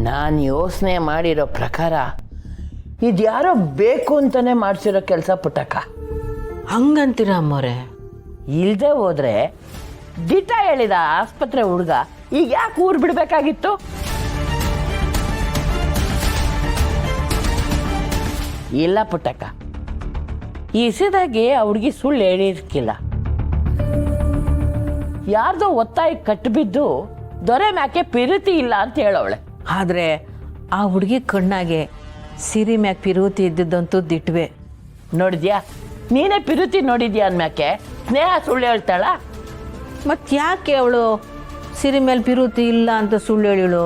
ನಾನು ಯೋಚನೆ ಮಾಡಿರೋ ಪ್ರಕಾರ ಇದ್ಯಾರೋ ಬೇಕು ಅಂತಲೇ ಮಾಡಿಸಿರೋ ಕೆಲಸ ಪುಟ್ಟಕ್ಕ. ಹಂಗಂತೀರ ಅಮ್ಮವ್ರೆ? ಇಲ್ಲದೆ ಹೋದರೆ ದಿಟ ಹೇಳಿದ ಆಸ್ಪತ್ರೆ ಹುಡುಗ ಈಗ ಯಾಕೆ ಊರು ಬಿಡಬೇಕಾಗಿತ್ತು? ಇಲ್ಲ ಪುಟ್ಟಕ್ಕ, ಈ ಇಸಿದಾಗೆ ಆ ಹುಡುಗಿ ಸುಳ್ಳು ಹೇಳಿರ್ಕಿಲ್ಲ. ಯಾರ್ದೋ ಒತ್ತಾಯ ಕಟ್ಟಿಬಿದ್ದು ದೊರೆ ಮ್ಯಾಕೆ ಪಿರುತಿ ಇಲ್ಲ ಅಂತ ಹೇಳವಳೆ. ಆದರೆ ಆ ಹುಡುಗಿ ಕಣ್ಣಾಗೆ ಸಿರಿ ಮ್ಯಾಗ ಪಿರುತಿ ಇದ್ದಿದ್ದಂತೂ ದಿಟ್ವೆ. ನೋಡಿದ್ಯಾ, ನೀನೇ ಪಿರುತಿ ನೋಡಿದ್ಯಾ ಅಂದ್ಮ್ಯಾಕೆ ಸ್ನೇಹ ಸುಳ್ಳು ಹೇಳ್ತಾಳ? ಮತ್ತು ಯಾಕೆ ಅವಳು ಸಿರಿ ಮೇಲೆ ಪಿರುತಿ ಇಲ್ಲ ಅಂತ ಸುಳ್ಳು ಹೇಳಿಳು?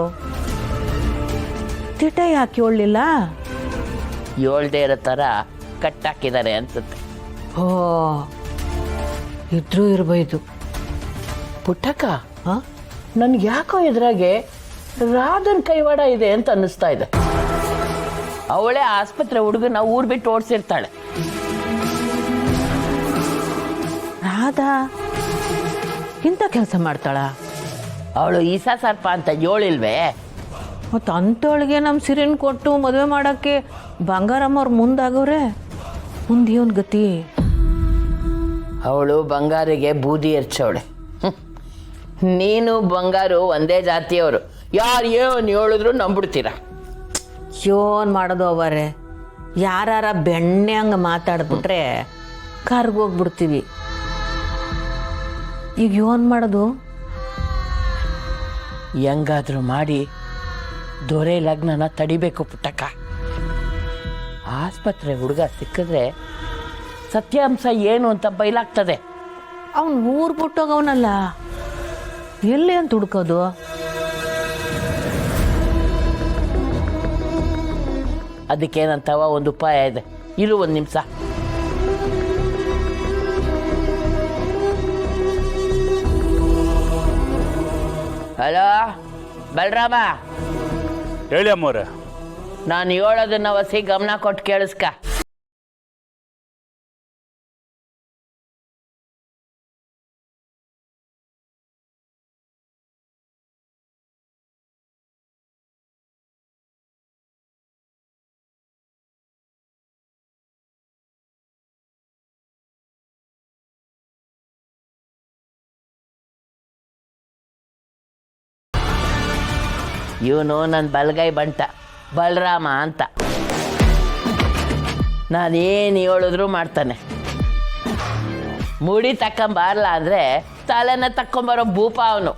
ದಿಟ ಯಾಕೆ ಹೇಳಲಿಲ್ಲ? ಹೇಳ್ದೇ ಇರೋ ಥರ ಕಟ್ಟಾಕಿದ್ದಾರೆ ಅನ್ಸುತ್ತೆ. ಓ, ಇದ್ರೂ ಇರ್ಬೋದು. ಪುಟ್ಟಕ್ಕ, ಹಾಂ, ನನ್ಗೆ ಯಾಕೋ ಇದ್ರಾಗೆ ರಾಧನ್ ಕೈವಾಡ ಇದೆ ಅಂತ ಅನ್ನಿಸ್ತಾ ಇದೆ. ಅವಳೇ ಆಸ್ಪತ್ರೆ ಹುಡುಗನ ಊರು ಬಿಟ್ಟು ಓಡಿಸಿರ್ತಾಳೆ. ರಾಧಾ ಇಂಥ ಕೆಲಸ ಮಾಡ್ತಾಳ? ಅವಳು ಈಸಾ ಸರ್ಪ ಅಂತ ಹೇಳಿಲ್ವೇ? ಮತ್ತು ಅಂಥವಳಿಗೆ ನಮ್ಮ ಸಿರಿನ ಕೊಟ್ಟು ಮದುವೆ ಮಾಡೋಕ್ಕೆ ಬಂಗಾರಮ್ಮವ್ರು ಮುಂದಾಗವ್ರೆ. ಮುಂದೆ ಏನು ಗತಿ? ಅವಳು ಬಂಗಾರಿಗೆ ಬೂದಿ ಎರಚವಳೆ. ನೀನು ಬಂಗಾರು ಒಂದೇ ಜಾತಿಯವರು, ಯಾರು ಏನು ಹೇಳಿದ್ರು ನಂಬಿಡ್ತೀರ. ಯೋನ್ ಮಾಡೋದು ಅವರೇ, ಯಾರ ಬೆಣ್ಣೆ ಹಂಗೆ ಮಾತಾಡ್ಬಿಟ್ರೆ ಕರ್ಗೋಗ್ಬಿಡ್ತೀವಿ. ಈಗ ಯೋನ್ ಮಾಡೋದು? ಹೆಂಗಾದ್ರೂ ಮಾಡಿ ದೊರೆ ಲಗ್ನನ ತಡಿಬೇಕು ಪುಟ್ಟಕ್ಕ. ಆಸ್ಪತ್ರೆ ಹುಡುಗ ಸಿಕ್ಕಿದ್ರೆ ಸತ್ಯಾಂಶ ಏನು ಅಂತ ಬಯಲಾಗ್ತದೆ. ಅವ್ನು ಊರು ಬಿಟ್ಟೋಗವನಲ್ಲ, ಎಲ್ಲಿ ಅಂತ ಹುಡ್ಕೋದು? ಅದಕ್ಕೇನಂತವ ಒಂದು ಉಪಾಯ ಇದೆ, ಇರು ಒಂದು ನಿಮಿಷ. ಹಲೋ ಬಲರಾಮ, ಹೇಳಿ ಅಮ್ಮವ್ರೆ. ನಾನು ಹೇಳೋದನ್ನ ವಸಿ ಗಮನ ಕೊಟ್ಟು ಕೇಳಿಸ್ಕ. ಇವನು ನನ್ನ ಬಲಗೈ ಬಂಟ ಬಲರಾಮ ಅಂತ. ನಾನೇನು ಹೇಳಿದ್ರು ಮಾಡ್ತಾನೆ. ಮುಡಿ ತಕ್ಕೊಂಬಾರಲ್ಲ ಅಂದರೆ ತಲೆನ ತಕ್ಕೊಂಬರೋ ಭೂಪ ಅವನು.